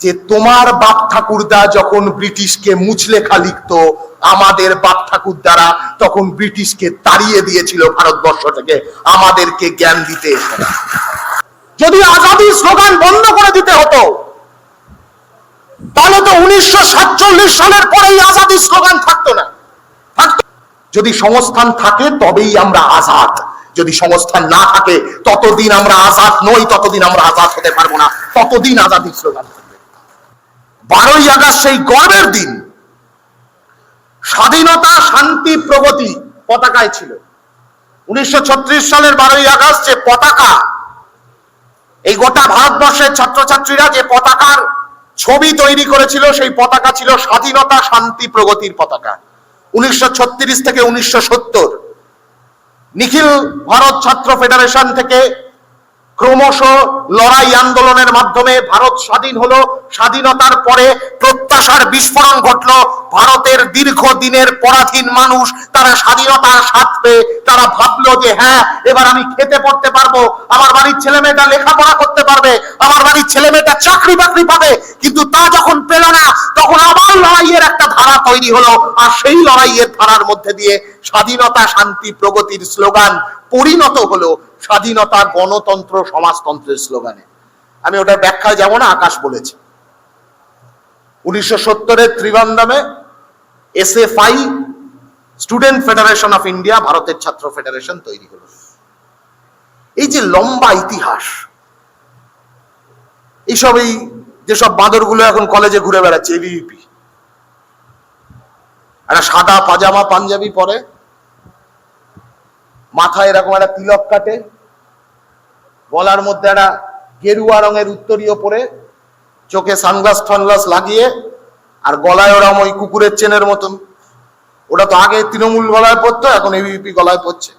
যে তোমার বাপ ঠাকুরদা যখন ব্রিটিশকে মুচলেখা লিখতো, আমাদের বাপ ঠাকুরদারা তখন ব্রিটিশকে তাড়িয়ে দিয়েছিল ভারতবর্ষ থেকে, আমাদেরকে জ্ঞান দিতে এসে না। যদি আজাদি স্লোগান বন্ধ করে দিতে হতো তাহলে তো 1947 সালের পরেই আজাদি স্লোগান থাকতো না। যদি সংস্থান থাকে তবেই আমরা আজাদ, যদি সংস্থান না থাকে ততদিন আমরা আজাদ নই, ততদিন আমরা আজাদ হতে পারবো না, ততদিন আজাদি স্লোগান থাকবে। 12ই আগস্ট সেই গর্বের দিন, স্বাধীনতা শান্তি প্রগতি পতাকায় ছিল। 1936 সালের 12ই আগস্ট যে পতাকা, এই গোটা ভারতবর্ষের ছাত্রছাত্রীরা যে পতাকার ছবি তৈরি করেছিল, সেই পতাকা ছিল স্বাধীনতা শান্তি প্রগতির পতাকা। 1936 থেকে 1970 নিখিল ভারত ছাত্র ফেডারেশন থেকে ক্রমশ লড়াই আন্দোলনের মাধ্যমে ভারত স্বাধীন হলো। স্বাধীনতার পরে প্রত্যাশার বিস্ফোরণ ঘটলো। ভারতের দীর্ঘদিনের পরাধীন মানুষ তারা স্বাধীনতার স্বাদ পেয়ে তারা ভাবলো যে হ্যাঁ, এবার আমি খেতে পড়তে পারবো, আমার বাড়ির ছেলে মেয়েটা লেখাপড়া করতে পারবে, আমার বাড়ির ছেলে মেয়েটা চাকরি বাকরি পাবে। কিন্তু তা যখন পেল না, তখন আবার লড়াইয়ের একটা ধারা তৈরি হলো, আর সেই লড়াইয়ের ধারার মধ্যে দিয়ে স্বাধীনতা শান্তি প্রগতির স্লোগান পরিণত হলো স্বাধীনতা গণতন্ত্র সমাজতন্ত্রের স্লোগানে। আমি ওটার ব্যাখ্যায় যাব না, আকাশ বলেছে। 1970-এর ত্রিবান্দামে SFI student federation of India, ভারতের ছাত্র ফেডারেশন তৈরি হলো। এই যে লম্বা ইতিহাস, এইসব এই যেসব বাঁদরগুলো এখন কলেজে ঘুরে বেড়াচ্ছে, এবিভিপি, একটা সাদা পাজামা পাঞ্জাবি পরে, মাথায় এরকম একটা তিলক কাটে, গলার মধ্যে একটা গেরুয়া রঙের উত্তরীয় পরে, চোখে সানগ্লাস ফানগ্লাস লাগিয়ে, আর গলায় ওরকম ওই কুকুরের চেনের মতন, ওটা তো আগে তৃণমূল গলায় পড়তো, এখন এবিভিপি গলায় পড়ছে,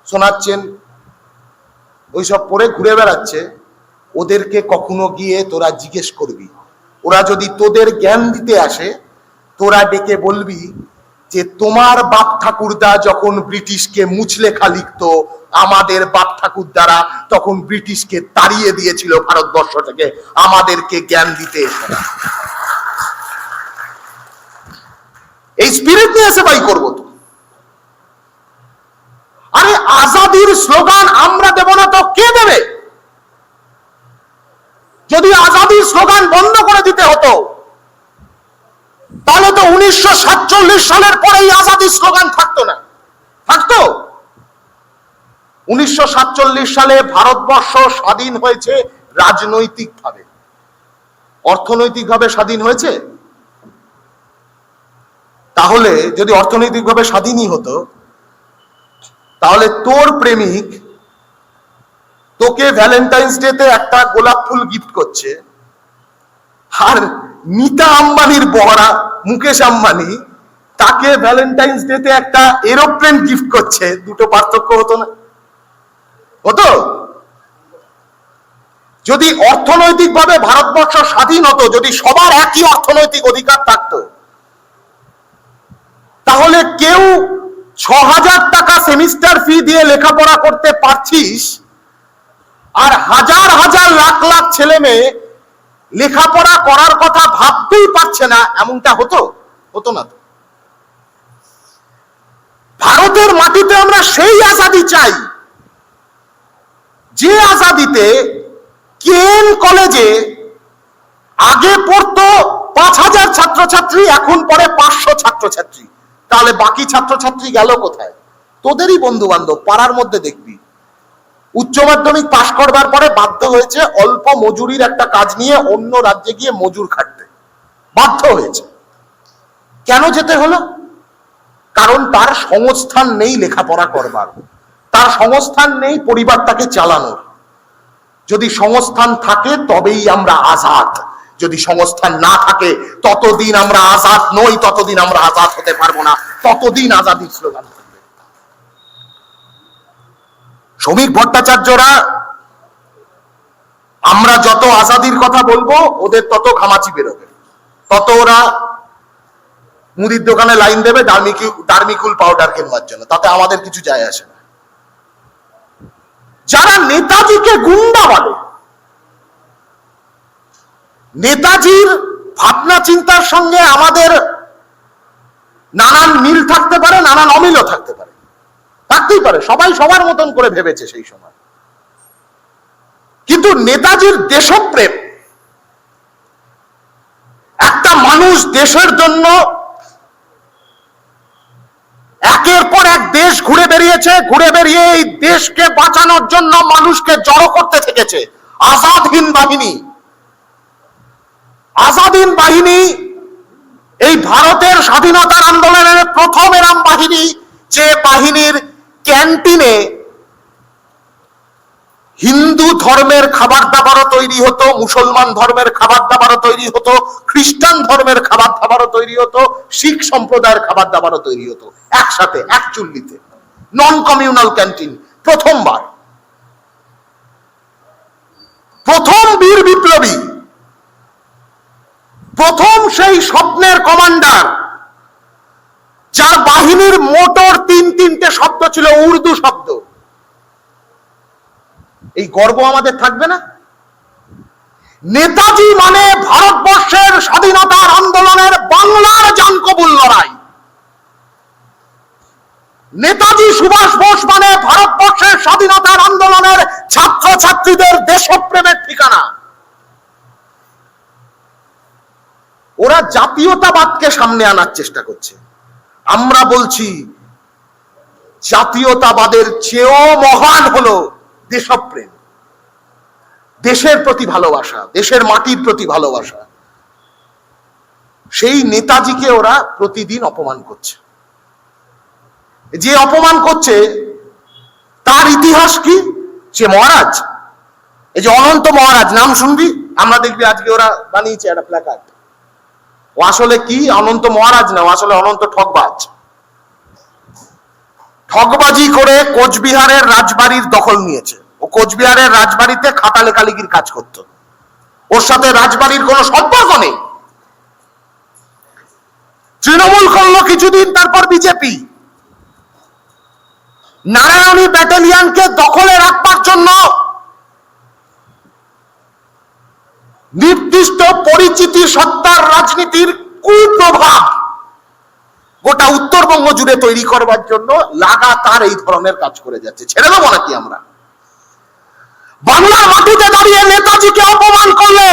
সোনার চেন, ওইসব পরে ঘুরে বেড়াচ্ছে। ওদেরকে কখনো গিয়ে তোরা জিজ্ঞেস করবি, ওরা যদি তোদের জ্ঞান দিতে আসে, তোরা ডেকে বলবি যে তোমার বাপ ঠাকুরদা যখন ব্রিটিশকে মুচলেখা লিখতো, আমাদের বাপ ঠাকুরদারা তখন ব্রিটিশকে তাড়িয়ে দিয়েছিল ভারতবর্ষ থেকে, আমাদেরকে জ্ঞান দিতে এসে না। এই স্পিরিট নিয়ে এসে বাই করবো তো। আরে আজাদির স্লোগান আমরা দেব না তো কে দেবে? যদি আজাদির স্লোগান বন্ধ করে দিতে হতো তাহলে তো 1947 সালের পরেই আজাদি স্লোগান থাকতো না, থাকতো। 1947 সালে ভারতবর্ষ স্বাধীন হয়েছে রাজনৈতিকভাবে, অর্থনৈতিকভাবে স্বাধীন হয়েছে। তাহলে যদি অর্থনৈতিকভাবে স্বাধীনই হতো, তাহলে তোর প্রেমিক তোকে ভ্যালেন্টাইন্স ডেতে একটা গোলাপ ফুল গিফট করছে, আর নীতা আম্বানির বড়া মুকেশ আম্বানি তাকে ভ্যালেন্টাইন্স ডেতে একটা এরোপ্লেন গিফট করছে, দুটো পার্থক্য হতো না? হতো? যদি অর্থনৈতিকভাবে ভারতবর্ষ স্বাধীন হতো, যদি সবার একই অর্থনৈতিক অধিকার থাকতো, তাহলে কেউ 6,000 টাকা সেমিস্টার ফি দিয়ে লেখাপড়া করতে পারছিস, আর হাজার হাজার লাখ লাখ ছেলে মেয়ে লেখাপড়া করার কথা ভাবতেই পারছে না, এমনটা হতো? হতো না তো। ভারতের মাটিতে আমরা সেই আজাদি চাই যে আজাদিতে কেন কলেজে আগে পড়তো 5,000 ছাত্রছাত্রী, এখন পড়ে 500 ছাত্রছাত্রী। তাহলে বাকি ছাত্রছাত্রী গেল কোথায়? তোদেরই বন্ধু বান্ধব পাড়ার মধ্যে দেখবি উচ্চ মাধ্যমিক পাশ করবার পরে বাধ্য হয়েছে অল্প মজুরির একটা কাজ নিয়ে অন্য রাজ্যে গিয়ে মজুর খাটতে বাধ্য হয়েছে। কেন যেতে হলো? কারণ তার সংস্থান নেই লেখাপড়া করবার, তার সংস্থান নেই পরিবারটাকে চালানোর। যদি সংস্থান থাকে তবেই আমরা আজাদ, যদি সংস্থান না থাকে ততদিন আমরা আজাদ নই, ততদিন আমরা আজাদ হতে পারবো না, ততদিন আজাদির স্লোগান থাকবে। শ্রমিক ভট্টাচার্যরা আমরা যত আজাদির কথা বলবো ওদের তত ঘামাচি বেরোবে, তত ওরা মুদির দোকানে লাইন দেবে ডার্মিকুল পাউডার কেনার জন্য, তাতে আমাদের কিছু যায় আসে না। যারা নেতাজিকে গুন্ডা বলে, নেতাজির ভাবনা চিন্তার সঙ্গে আমাদের নানান মিল থাকতে পারে, নানান অমিলও থাকতে পারে, থাকতেই পারে, সবাই সবার মতন করে ভেবেছে সেই সময়। কিন্তু নেতাজির দেশপ্রেম, একটা মানুষ দেশের জন্য একের পর এক দেশ ঘুরে বেরিয়েছে, ঘুরে বেরিয়ে এই দেশকে বাঁচানোর জন্য মানুষকে জড়ো করতে থেকেছে। আজাদ হিন্দ বাহিনী, আজাদ হিন্দ বাহিনী এই ভারতের স্বাধীনতার আন্দোলনের প্রথম এরম বাহিনী, যে বাহিনীর ক্যান্টিনে হিন্দু ধর্মের খাবার দাবারও তৈরি হতো, মুসলমান ধর্মের খাবার দাবারও তৈরি হতো, খ্রিস্টান ধর্মের খাবার দাবারও তৈরি হতো, শিখ সম্প্রদায়ের খাবার দাবারও তৈরি হতো একসাথে, এক চুল্লিতে, নন কমিউনাল ক্যান্টিন। প্রথমবার, প্রথম বীর বিপ্লবী, প্রথম সেই স্বপ্নের কমান্ডার, যার বাহিনীর মোটর তিনটে শব্দ ছিল, উর্দু শব্দ। এই গর্ব আমাদের থাকবে না? নেতাজি মানে ভারতবর্ষের স্বাধীনতার আন্দোলনের বাংলার জানকবুল লড়াই। নেতাজি সুভাষ বোস মানে ভারতবর্ষের স্বাধীনতার আন্দোলনের ছাত্র ছাত্রীদের দেশপ্রেমের ঠিকানা। ওরা জাতীয়তাবাদকে সামনে আনার চেষ্টা করছে। আমরা বলছি জাতীয়তাবাদের চেয়েও মহান হলো দেশপ্রেম, দেশের প্রতি ভালোবাসা, দেশের মাটির প্রতি ভালোবাসা। সেই নেতাজিকে ওরা প্রতিদিন অপমান করছে। যে অপমান করছে তার ইতিহাস কি? সে মহারাজ, এই যে অনন্ত মহারাজ, নাম শুনবি? আমরা দেখবি আজকে ওরা বানিয়েছে একটা প্ল্যাকার্ড। ও আসলে কি? অনন্ত মহারাজ না, ও আসলে অনন্ত ঠকবাজ। ঠকবাজি করে কোচবিহারের রাজবাড়ির দখল নিয়েছে। ও কোচবিহারের রাজবাড়িতে খাতা লেখালেখির কাজ করত। ওর সাথে রাজবাড়ির কোনো সম্পর্ক নেই। তৃণমূল করলো কিছুদিন, তারপর বিজেপি। নারায়ণী ব্যাটালিয়নকে দখলে রাখবার জন্য নির্দিষ্ট পরিচিতি সত্তার রাজনীতির কুপ্রভাব গোটা উত্তরবঙ্গ জুড়ে তৈরি করবার জন্য লাগাতার এই ধরনের কাজ করে যাচ্ছে। ছেড়ে দেবো নাকি আমরা? বাংলার মাটিতে দাঁড়িয়ে নেতাজিকে অপমান করলে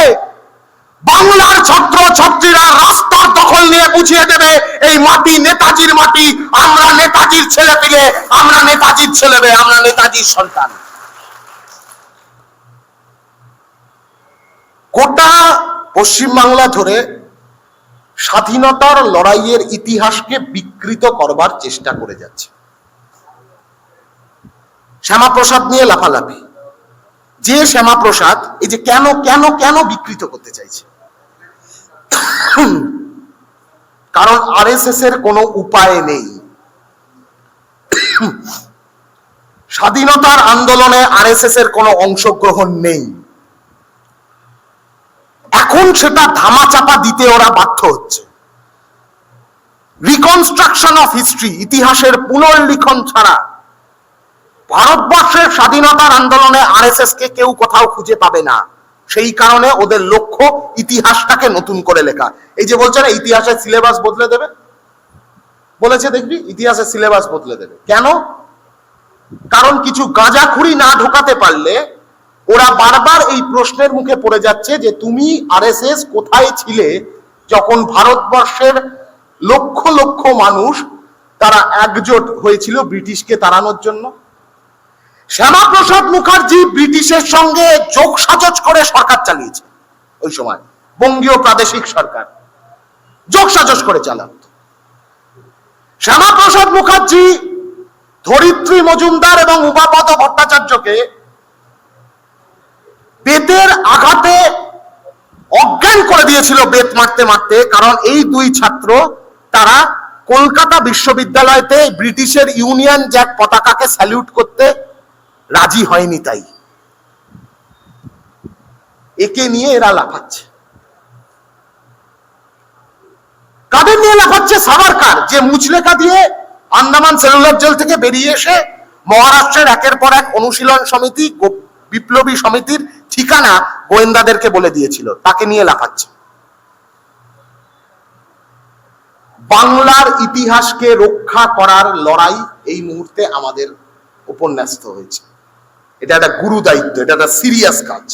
বাংলার ছাত্র ছাত্রীরা রাস্তার দখল নিয়ে বুঝিয়ে দেবে এই মাটি নেতাজির মাটি, আমরা নেতাজির ছেলে পেলে, আমরা নেতাজির ছেলে মেয়ে, আমরা নেতাজির সন্তান। গোটা পশ্চিমবাংলা ধরে স্বাধীনতার লড়াইয়ের ইতিহাসকে বিকৃত করবার চেষ্টা করে যাচ্ছে। শ্যামাপ্রসাদ নিয়ে লাফালাফি। যে শ্যামাপ্রসাদ এই যে কেন কেন কেন বিকৃত করতে চাইছে, কারণ আরএসএস এর কোনো উপায় নেই। স্বাধীনতার আন্দোলনে আরএসএস এর কোনো অংশগ্রহণ নেই। এখন সেটা ধামাচাপা দিতে ওরা বাধ্য হচ্ছে। রিকনস্ট্রাকশন অফ হিস্ট্রি, ইতিহাসের পুনর্লিখন ছাড়া ভারতবর্ষের স্বাধীনতার আন্দোলনে আরএসএস কে কেউ কোথাও খুঁজে পাবে না। সেই কারণে ওদের লক্ষ্য ইতিহাসটাকে নতুন করে লেখা। এই যে বলছে না ইতিহাসের সিলেবাস বদলে দেবে, বলেছে দেখবি ইতিহাসের সিলেবাস বদলে দেবে। কেন? কারণ কিছু গাঁজাখুরি না ঢোকাতে পারলে ওরা বারবার এই প্রশ্নের মুখে পড়ে যাচ্ছে যে তুমি আরএসএস কোথায় ছিলে যখন ভারতবর্ষের লক্ষ লক্ষ মানুষ তারা একজোট হয়েছিল ব্রিটিশকে তাড়ানোর জন্য। শ্যামাপ্রসাদ মুখার্জি ব্রিটিশের সঙ্গে যোগসাজশ করে সরকার চালিয়েছে। ওই সময় বঙ্গীয় প্রাদেশিক সরকার যোগসাজশ করে চালাত। শ্যামাপ্রসাদ মুখার্জি ধরিত্রী মজুমদার এবং উমাপদ ভট্টাচার্যকে বেতের আঘাতে অজ্ঞান করে দিয়েছিল, বেত মারতে মারতে। কারণ এই দুই ছাত্র তারা কলকাতা বিশ্ববিদ্যালয়তে ব্রিটিশের ইউনিয়ন জ্যাক পতাকাকে স্যালিউট করতে রাজি হয়নি। তাই একে নিয়ে এরা লাফাচ্ছে। কাদের নিয়ে লাফাচ্ছে? সাভারকার, যে মুচলেখা দিয়ে আন্দামান সেলুলার জেল থেকে বেরিয়ে এসে মহারাষ্ট্রের একের পর এক অনুশীলন সমিতি, বিপ্লবী সমিতির ঠিকানা গোয়েন্দাদেরকে বলে দিয়েছিল, তাকে নিয়ে লাফাচ্ছে। বাংলার ইতিহাসকে রক্ষা করার লড়াই এই মুহূর্তে আমাদের উপর ন্যস্ত হয়েছে। এটা একটা গুরু দায়িত্ব, এটা একটা সিরিয়াস কাজ।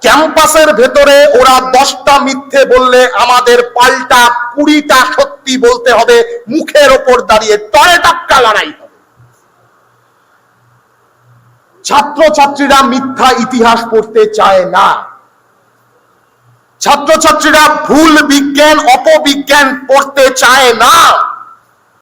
ক্যাম্পাসের ভেতরে ওরা 10টা মিথ্যে বললে আমাদের পাল্টা 20টা সত্যি বলতে হবে, মুখের ওপর দাঁড়িয়ে টরে টাক্কা লড়াই হবে। ছাত্রছাত্রীরা মিথ্যা ইতিহাস পড়তে চায় না, ছাত্রছাত্রীরা ভুল বিজ্ঞান অপবিজ্ঞান পড়তে চায় না।